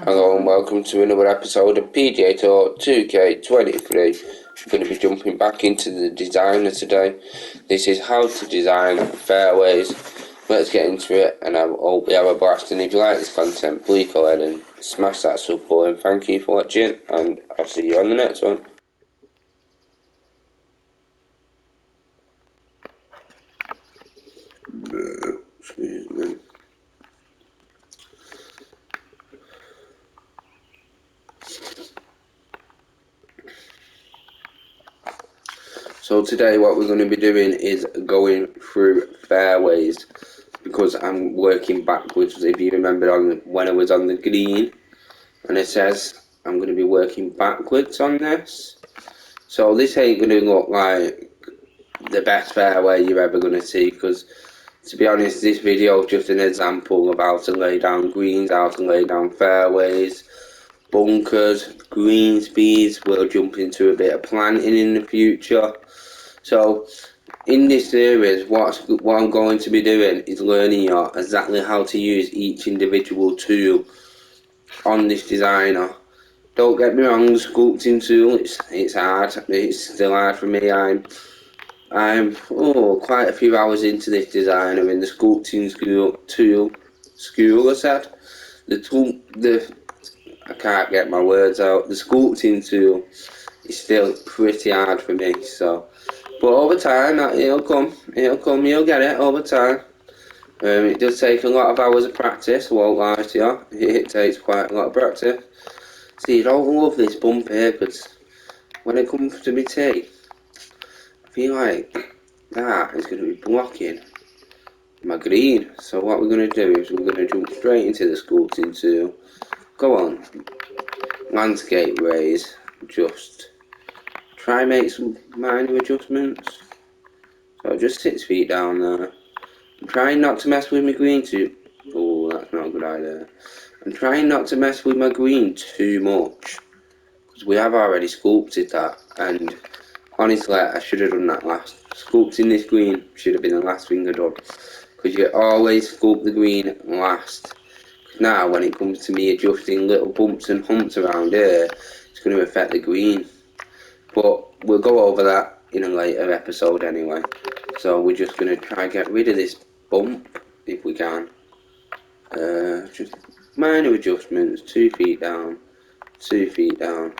Hello and welcome to another episode of PGA Tour 2K23. I'm going to be jumping back into the designer today. This is how to design fairways. Let's get into it, and I hope we have a blast. And if you like this content, please go ahead and smash that sub button. Thank you for watching, and I'll see you on the next one. Excuse me. So today what we're going to be doing is going through fairways, because I'm working backwards. If you remember when I was on the green, and it says I'm going to be working backwards on this. So this ain't going to look like the best fairway you're ever going to see, because to be honest, this video is just an example of how to lay down greens, how to lay down fairways, bunkers, green speeds. We'll jump into a bit of planting in the future. So in this series, what I'm going to be doing is learning you exactly how to use each individual tool on this designer. Don't get me wrong, the sculpting tool, it's hard. It's still hard for me. I'm quite a few hours into this designer in the sculpting school. I said I can't get my words out. The sculpting tool is still pretty hard for me. So, but over time, it'll come. You'll get it over time. It does take a lot of hours of practice. I won't lie to you. It takes quite a lot of practice. See, I don't love this bump here, because when it comes to my tee, I feel like that is going to be blocking my green. So what we're going to do is we're going to jump straight into the sculpting tool. Go on, landscape raise, just try and make some minor adjustments. So just 6 feet down there. I'm trying not to mess with my green too. Oh, that's not a good idea. I'm trying not to mess with my green too much, because we have already sculpted that, and honestly I should have done that last. Sculpting this green should have been the last thing I done, because you always sculpt the green last. Now when it comes to me adjusting little bumps and humps around here, it's going to affect the green, but we'll go over that in a later episode anyway. So we're just going to try and get rid of this bump if we can. Just minor adjustments, 2 feet down, 2 feet down,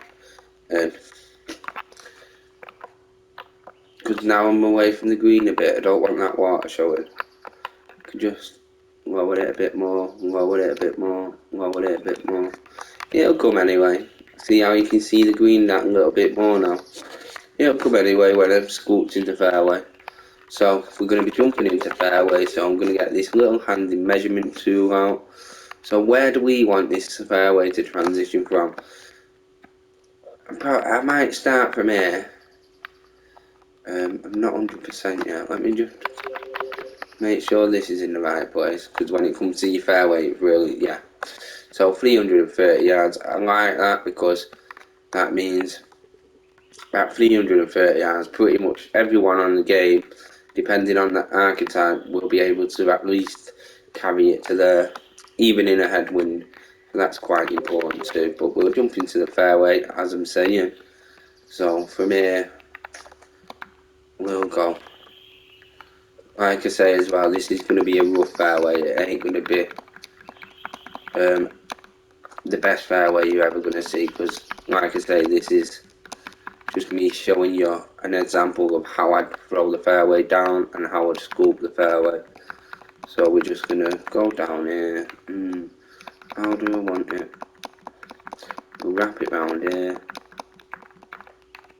and because now I'm away from the green a bit, I don't want that water showing. I can just lower it a bit more, lower it a bit more, lower it a bit more. It'll come anyway. See how you can see the green that a little bit more now. It'll come anyway when I've sculpted the fairway. So we're going to be jumping into fairway, so I'm going to get this little handy measurement tool out. So where do we want this fairway to transition from? I might start from here. I'm not 100% yet. Let me just make sure this is in the right place, because when it comes to your fairway, it really, yeah. So 330 yards, I like that, because that means at 330 yards, pretty much everyone on the game, depending on the archetype, will be able to at least carry it to there, even in a headwind. That's quite important too. But we'll jump into the fairway, as I'm saying. So from here, we'll go. Like I say as well, this is going to be a rough fairway. It ain't going to be the best fairway you're ever going to see, because like I say, this is just me showing you an example of how I'd throw the fairway down and how I'd sculpt the fairway. So we're just going to go down here. How do I want it? We'll wrap it around here.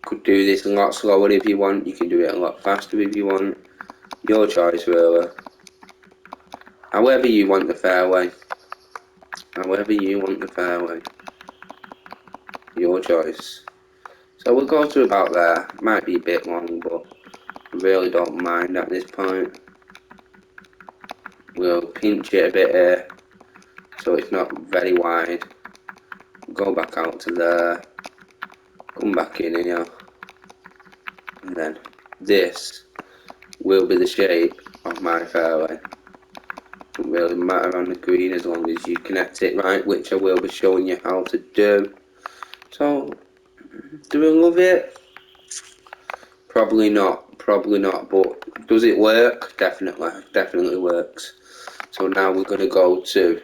Could do this a lot slower if you want. You can do it a lot faster if you want. Your choice really. However you want the fairway. However you want the fairway. Your choice. So we'll go to about there. Might be a bit long, but I really don't mind at this point. We'll pinch it a bit here, so it's not very wide. Go back out to there. Come back in here. And then this will be the shape of my fairway. Doesn't really matter on the green as long as you connect it right, which I will be showing you how to do. So, do we love it? Probably not, but does it work? Definitely works. So now we're going to go to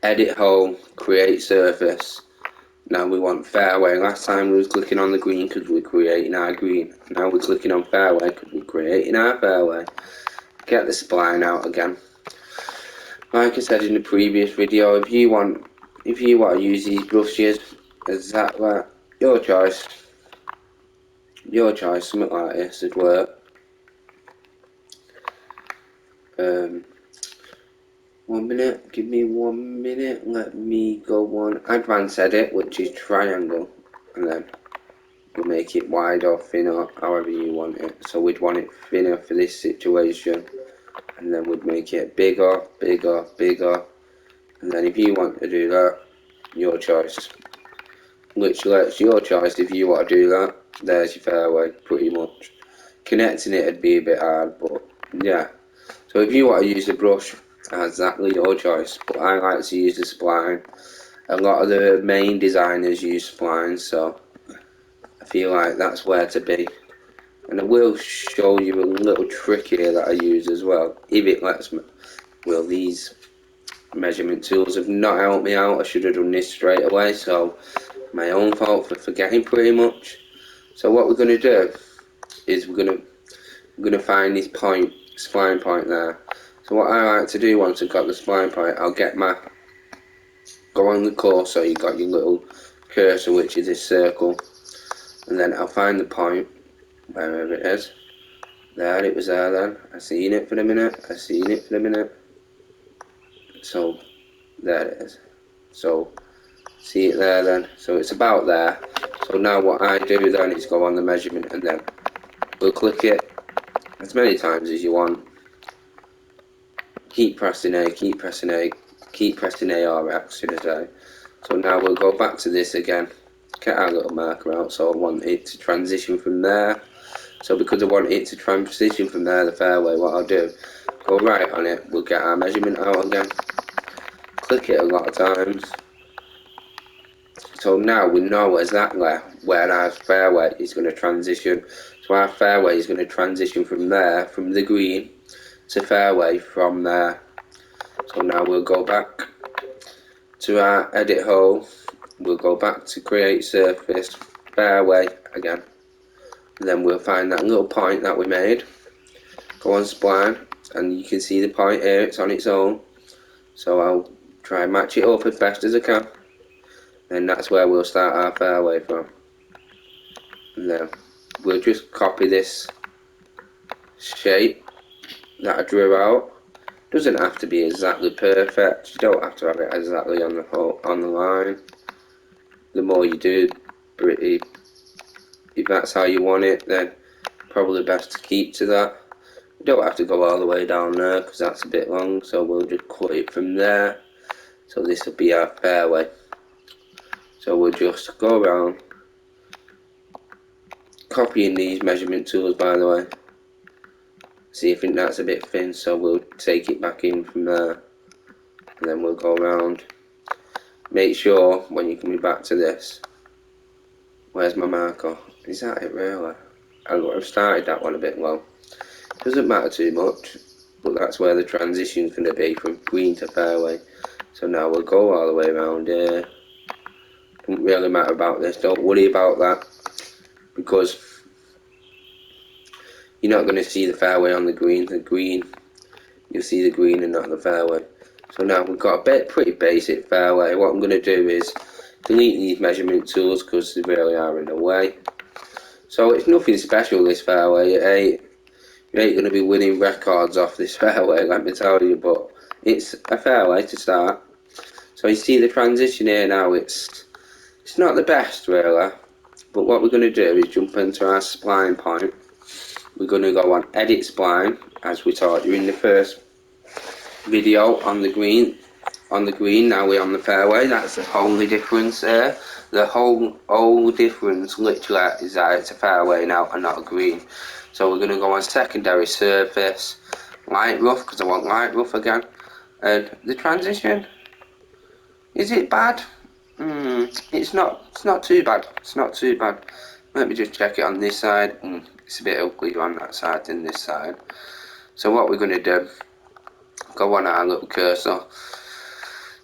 edit hole, create surface. Now we want fairway. Last time we was clicking on the green because we're creating our green. Now we're clicking on fairway because we're creating our fairway. Get the spline out again. Like I said in the previous video, if you want to use these brushes, exactly your choice. Something like this would work. 1 minute, give me 1 minute. Let me go on advanced edit, which is triangle, and then we'll make it wide or thinner, however you want it. So we'd want it thinner for this situation, and then we'd make it bigger, and then if you want to do that, your choice. Literally, it's your choice if you want to do that. There's your fairway, pretty much. Connecting it would be a bit hard, but yeah. So if you want to use the brush, exactly your choice. But I like to use the spline. A lot of the main designers use splines, so I feel like that's where to be. And I will show you a little trick here that I use as well, if it lets me. Well, these measurement tools have not helped me out. I should have done this straight away, so my own fault for forgetting pretty much. So what we're going to do is we're going to find this point, spline point there. So what I like to do once I've got the spline point, I'll get my, go on the course, so you've got your little cursor which is this circle, and then I'll find the point, wherever it is. There, it was there then. I seen it for a minute, So, there it is. So, see it there then. So it's about there. So now what I do then is go on the measurement and then we'll click it as many times as you want. Keep pressing A, keep pressing A or X, should I say. So now we'll go back to this again. Get our little marker out, so I want it to transition from there. So because I want it to transition from there, the fairway, what I'll do, go right on it, we'll get our measurement out again. Click it a lot of times. So now we know exactly where our fairway is going to transition. So our fairway is going to transition from there, from the green, to fairway from there. So now we'll go back to our edit hole, we'll go back to create surface, fairway again, and then we'll find that little point that we made, go on spline, and you can see the point here, it's on its own, so I'll try and match it up as best as I can, and that's where we'll start our fairway from. And then we'll just copy this shape that I drew out. Doesn't have to be exactly perfect. You don't have to have it exactly on the line. The more you do, if that's how you want it, then probably best to keep to that. You don't have to go all the way down there because that's a bit long. So we'll just cut it from there. So this will be our fairway. So we'll just go around, copying these measurement tools, by the way. See, I think that's a bit thin, so we'll take it back in from there, and then we'll go around. Make sure when you're coming back to this, where's my marker? Is that it really? I've started that one a bit low. Doesn't matter too much, but that's where the transition's going to be from green to fairway. So now we'll go all the way around here. Doesn't really matter about this, don't worry about that, because you're not going to see the fairway on the green. You'll see the green and not the fairway. So now we've got a pretty basic fairway. What I'm going to do is delete these measurement tools because they really are in the way. So it's nothing special, this fairway. You ain't going to be winning records off this fairway, let me tell you, but it's a fairway to start. So you see the transition here now, it's not the best really, but what we're going to do is jump into our spline point. We're going to go on edit spline, as we taught you in the first video on the green. Now we're on the fairway. That's the only difference there. The whole difference literally is that it's a fairway now and not a green. So we're going to go on secondary surface. light rough because I want light rough again. And the transition, is it bad? It's not too bad. It's not too bad. Let me just check it on this side. It's a bit uglier on that side than this side. So what we're going to do, go on our little cursor.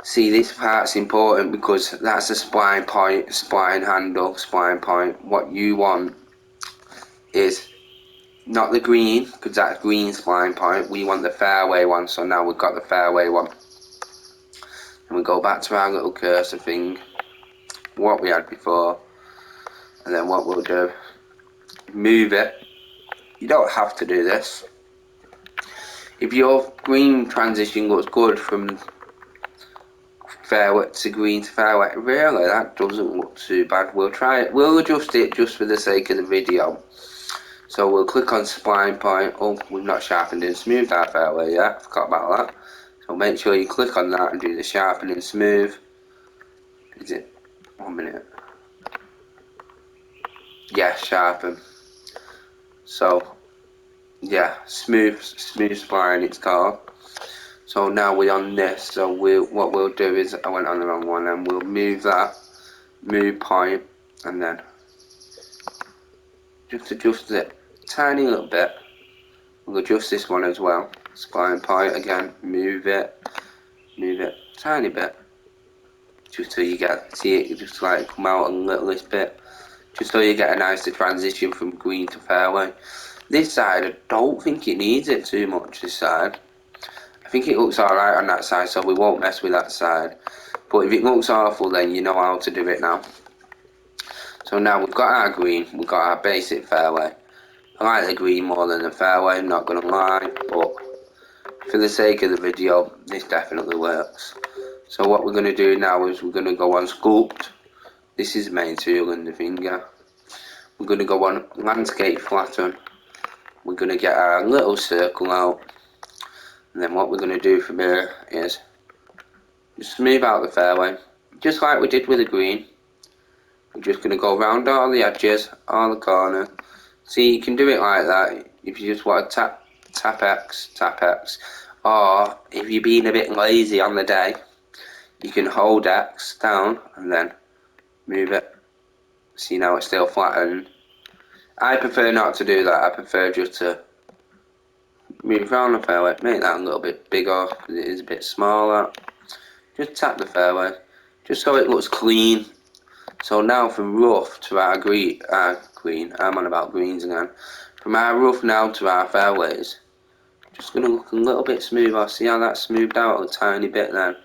See, this part's important because that's a spline point, spline handle, spline point. What you want is not the green, because that's green spline point. We want the fairway one, so now we've got the fairway one. And we go back to our little cursor thing, what we had before, and then what we'll do, move it. You don't have to do this. If your green transition looks good from fairway to green to fairway, really that doesn't look too bad. We'll try it, we'll adjust it just for the sake of the video. So we'll click on spline point. Oh, we've not sharpened and smoothed our fairway yet, forgot about that. So make sure you click on that and do the sharpen and smooth. Is it 1 minute? Yeah, sharpen. So yeah, smooth spline it's called. So now we're on this, so what we'll do is, I went on the wrong one, and we'll move that, move point, and then just adjust it tiny little bit. We'll adjust this one as well, spline point again, move it tiny bit, just so you get, see it just like come out a littlest bit, just so you get a nicer transition from green to fairway. This side, I don't think it needs it too much, this side. I think it looks alright on that side, so we won't mess with that side. But if it looks awful, then you know how to do it now. So now we've got our green, we've got our basic fairway. I like the green more than the fairway, I'm not going to lie, but for the sake of the video, this definitely works. So what we're going to do now is we're going to go on sculpt. This is the main tool in the finger. We're going to go on landscape flatten. We're going to get our little circle out. And then what we're going to do from here is just smooth out the fairway, just like we did with the green. We're just going to go around all the edges, all the corners. See, you can do it like that if you just want to tap X, or if you're being a bit lazy on the day, you can hold X down and then move it. See, now it's still flattened. I prefer not to do that. I prefer just to move around the fairway, make that a little bit bigger because it is a bit smaller. Just tap the fairway, just so it looks clean. So now from rough to our green, I'm on about greens again. From our rough now to our fairways, just going to look a little bit smoother. See how that's smoothed out a tiny bit then?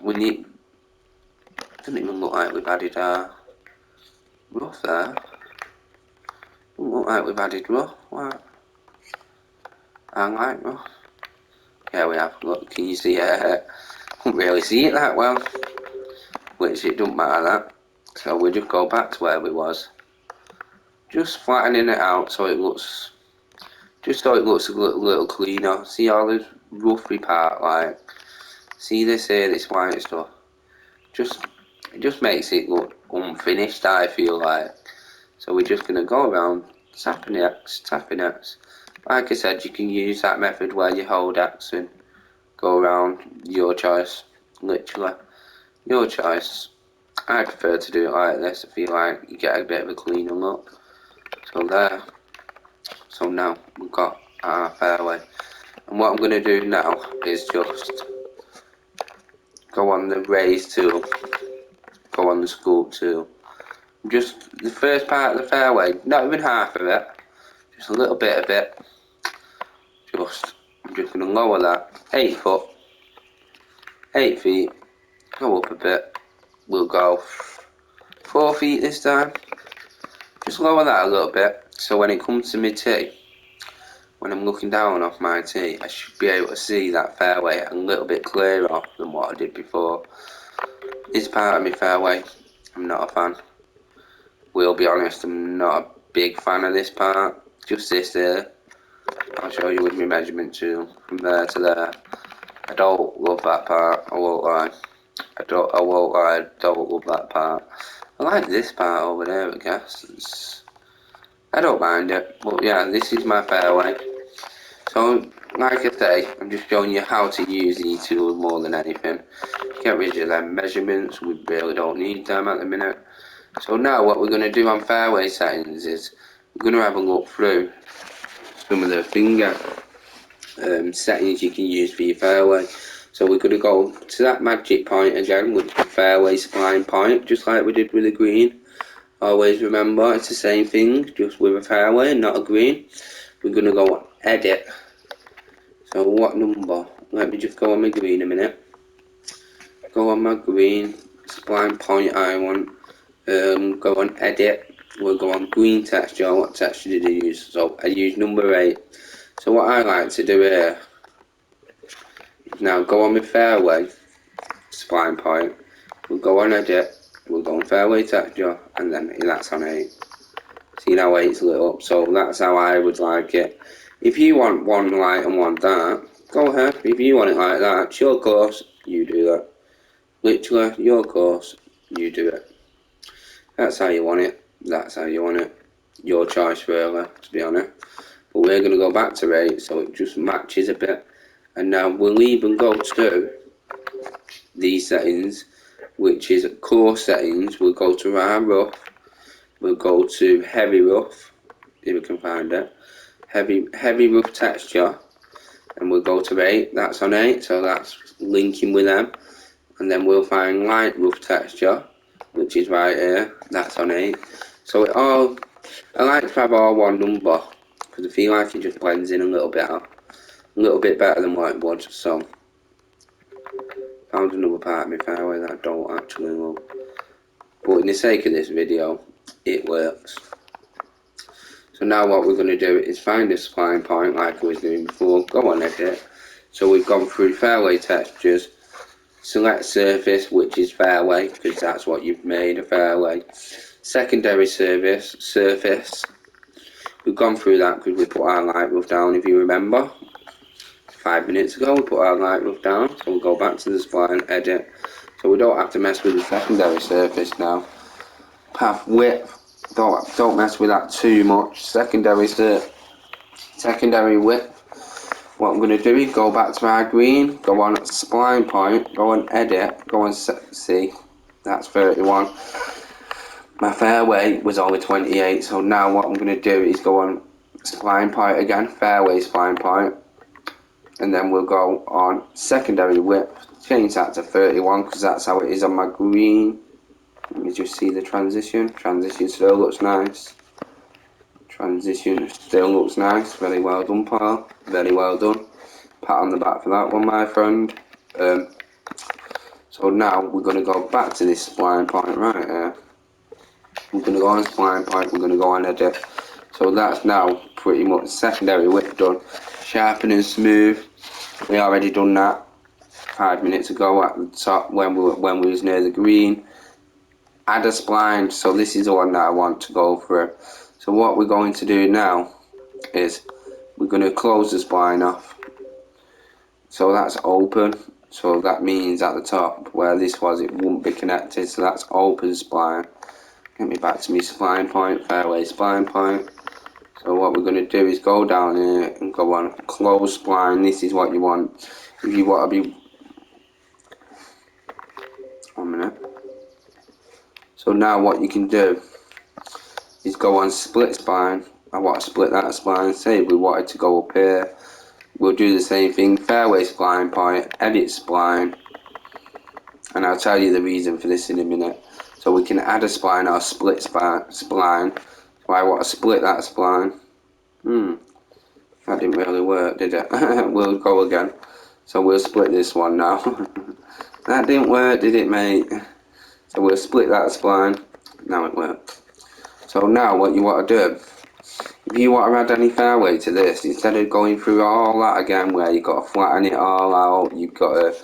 We need, doesn't even look like we've added our rough there. Doesn't look like we've added rough. What? I like rough. Yeah, we have. Look, can you see it? Can't really see it that well, which it don't matter that. So we just go back to where we was, just flattening it out so it looks, just so it looks a little cleaner. See all this roughy part, like, see this here, this white stuff. It just makes it look unfinished, I feel like. So we're just gonna go around tapping X. Like I said, you can use that method where you hold X and go around, your choice, literally, your choice. I prefer to do it like this. I feel like you get a bit of a cleaner look. So there. So now we've got our fairway. And what I'm going to do now is just go on the raise tool, go on the sculpt tool. Just the first part of the fairway, not even half of it, just a little bit of it. I'm just going to lower that 8 foot, 8 feet, go up a bit. We'll go 4 feet this time. Just lower that a little bit, so when it comes to my tee, when I'm looking down off my tee, I should be able to see that fairway a little bit clearer than what I did before. This part of my fairway, I'm not a fan. We'll be honest, I'm not a big fan of this part. Just this there. I'll show you with my measurement tool from there to there. I don't love that part, I won't lie. I don't love that part. I like this part over there, I guess. I don't mind it, but yeah, this is my fairway. So like I say, I'm just showing you how to use these tools more than anything. Get rid of them measurements, we really don't need them at the minute. So now what we're going to do on fairway settings is we're going to have a look through some of the finger settings you can use for your fairway. So we're going to go to that magic point again, which is the fairway spline point, just like we did with the green. Always remember it's the same thing, just with a fairway and not a green. We're going to go edit. So what number? Let me just go on my green a minute. Go on my green spline point I want. Go on edit. We'll go on green texture. What texture did I use? So I use number 8. So what I like to do here is now go on my fairway spline point. We'll go on edit. We'll go on fairway texture, and then that's on 8. See now 8's lit up. So that's how I would like it. If you want one light and one dark, go ahead. If you want it like that, it's your course. You do that. Literally, your course. You do it. That's how you want it. That's how you want it. Your choice, really, to be honest. But we're going to go back to 8, so it just matches a bit. And now we'll even go to these settings, which is course settings. We'll go to our rough. We'll go to heavy rough, if we can find it. Heavy rough texture. And we'll go to 8. That's on 8, so that's linking with them. And then we'll find light rough texture, which is right here. That's on 8. So I like to have all one number because I feel like it just blends in a little bit better than what it would. So found another part of my fairway that I don't actually love, but in the sake of this video, it works. So now what we're going to do is find a spline point like I was doing before. Go on edit. So we've gone through fairway textures. Select surface, which is fairway, because that's what you've made a fairway. Secondary surface. We've gone through that because we put our light rough down, if you remember. 5 minutes ago we put our light rough down, so we'll go back to the spline, edit. So we don't have to mess with the secondary surface now. Path width, don't mess with that too much. Secondary width. What I'm going to do is go back to our green, go on spline point, go on edit, go on see, that's 31. My fairway was only 28, so now what I'm going to do is go on spline point again, fairway spline point, and then we'll go on secondary width, change that to 31 because that's how it is on my green. Let me just see the transition. Transition still looks nice. Transition still looks nice. Very well done, pal. Very well done. Pat on the back for that one, my friend. So now we're going to go back to this spline point right here. We're going to go on spline point. We're going to go on edit. So that's now pretty much secondary width done. Sharpen and smooth. We already done that 5 minutes ago at the top when we was near the green. Add a spline. So this is the one that I want to go through. So what we're going to do now is we're going to close the spline off. So that's open. So that means at the top where this was, it won't be connected. So that's open spline. Get me back to my spline point, fairway spline point. So what we're going to do is go down here and go on close spline. This is what you want. If you want to be... 1 minute. So now what you can do is go on split spline. I want to split that spline. Say we wanted to go up here, we'll do the same thing. Fairway spline point, edit spline, and I'll tell you the reason for this in a minute. So we can add a spline or split spline. So I want to split that spline. That didn't really work, did it? We'll go again. So we'll split this one now. That didn't work, did it, mate? So we'll split that spline. Now it worked. So now what you want to do, if you want to add any fairway to this, instead of going through all that again where you've got to flatten it all out, you've got to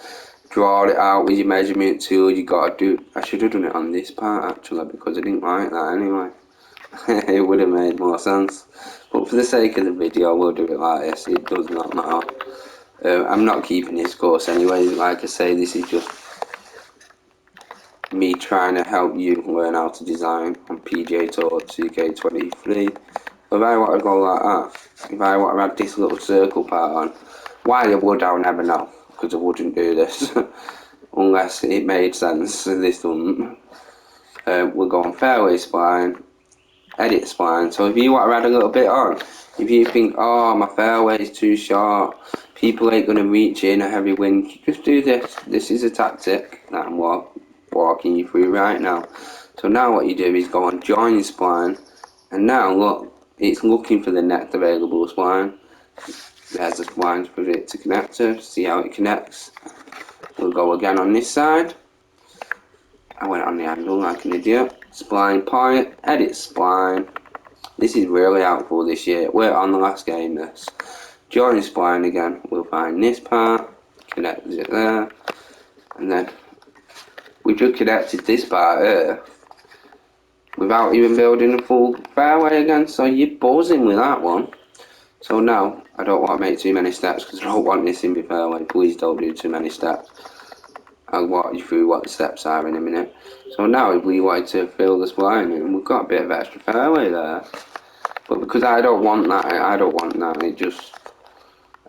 draw it out with your measurement tool, you got to do... I should have done it on this part actually because I didn't like that anyway. It would have made more sense. But for the sake of the video, we'll do it like this. It does not matter. I'm not keeping this course anyway. Like I say, this is just me trying to help you learn how to design on PGA Tour 2K23. If I want to go like that, if I want to add this little circle part on, Why I would, I'll never know, because I wouldn't do this unless it made sense. This doesn't. We'll go on fairway spline, edit spline. So if you want to add a little bit on, if you think, oh, my fairway is too short, people ain't going to reach in a heavy wind, just do this. This is a tactic that I'm walking you through right now. So now what you do is go on join spline, and now look, it's looking for the next available spline. There's the spline for it to connect to, see how it connects. We'll go again on this side. I went on the handle like an idiot. Spline point, edit spline. This is really helpful this year. We're on the last game this. Join spline again, we'll find this part, connect it there, and then we just connected this part here without even building a full fairway again, so you're buzzing with that one. So now, I don't want to make too many steps because I don't want this in my fairway. Please don't do too many steps. I'll walk you through what the steps are in a minute. So now if we wanted to fill the spline in, we've got a bit of extra fairway there. But because I don't want that,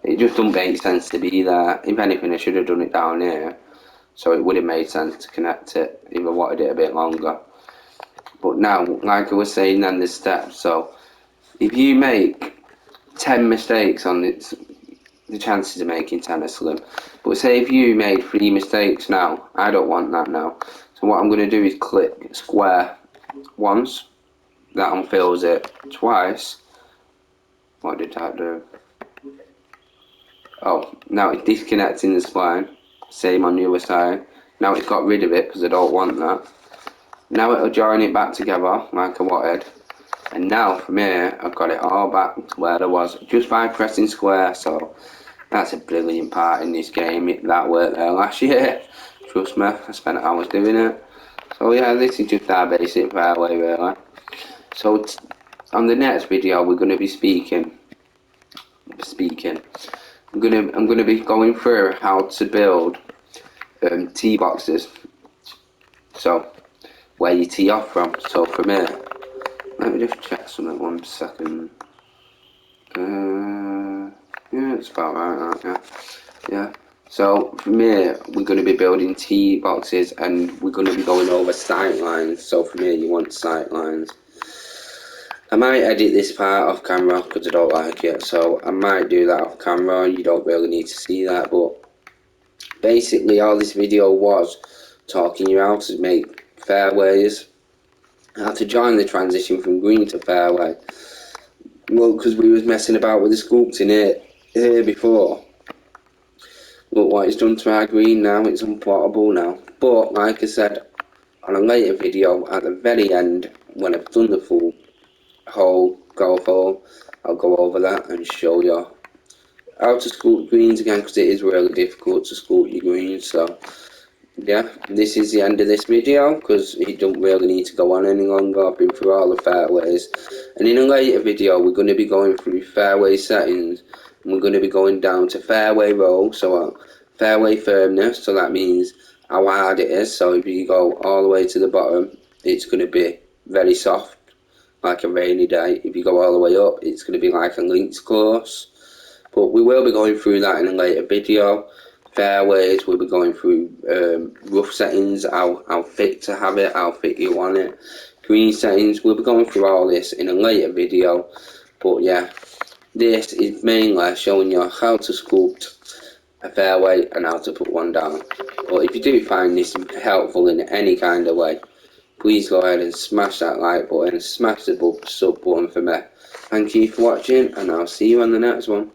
it just doesn't make sense to be there. If anything, I should have done it down here. So it would have made sense to connect it if I wanted it a bit longer. But now, like I was saying then, the steps. So if you make 10 mistakes on it, the chances of making 10 are slim. But say if you made 3 mistakes now, I don't want that now. So what I'm going to do is click square once, that unfills it. Twice, what did that do? Oh, now it's disconnecting the spline. Same on the other side. Now it's got rid of it because I don't want that. Now it'll join it back together like I wanted. And now from here, I've got it all back to where I was just by pressing square. So that's a brilliant part in this game. That worked there last year. Trust me, I spent hours doing it. So yeah, this is just our basic fairway really. So on the next video, we're going to be speaking. I'm gonna be going through how to build tee boxes. So where you tee off from. So from here, let me just check something 1 second. Yeah, it's about right, yeah. So from here, we're going to be building tee boxes, and we're going to be going over sight lines. So from here, you want sight lines. I might edit this part off camera because I don't like it, so I might do that off camera. You don't really need to see that, but basically all this video was talking you how to make fairways, how to join the transition from green to fairway. Well, because we was messing about with the sculpting here before. Look what it's done to our green now, it's unplottable now. But like I said, on a later video at the very end, when I've done the full golf hole, I'll go over that and show you how to sculpt greens again, because it is really difficult to sculpt your greens. So yeah, this is the end of this video because you don't really need to go on any longer. I've been through all the fairways, and in a later video we're going to be going through fairway settings, and we're going to be going down to fairway roll, so fairway firmness, so that means how hard it is. So if you go all the way to the bottom, it's going to be very soft like a rainy day. If you go all the way up, it's going to be like a links course. But we will be going through that in a later video. Fairways, we'll be going through rough settings, how fit to have it, how fit you want it. Green settings, we'll be going through all this in a later video. But yeah, this is mainly showing you how to sculpt a fairway and how to put one down. But if you do find this helpful in any kind of way, please go ahead and smash that like button, smash the sub button for me. Thank you for watching, and I'll see you on the next one.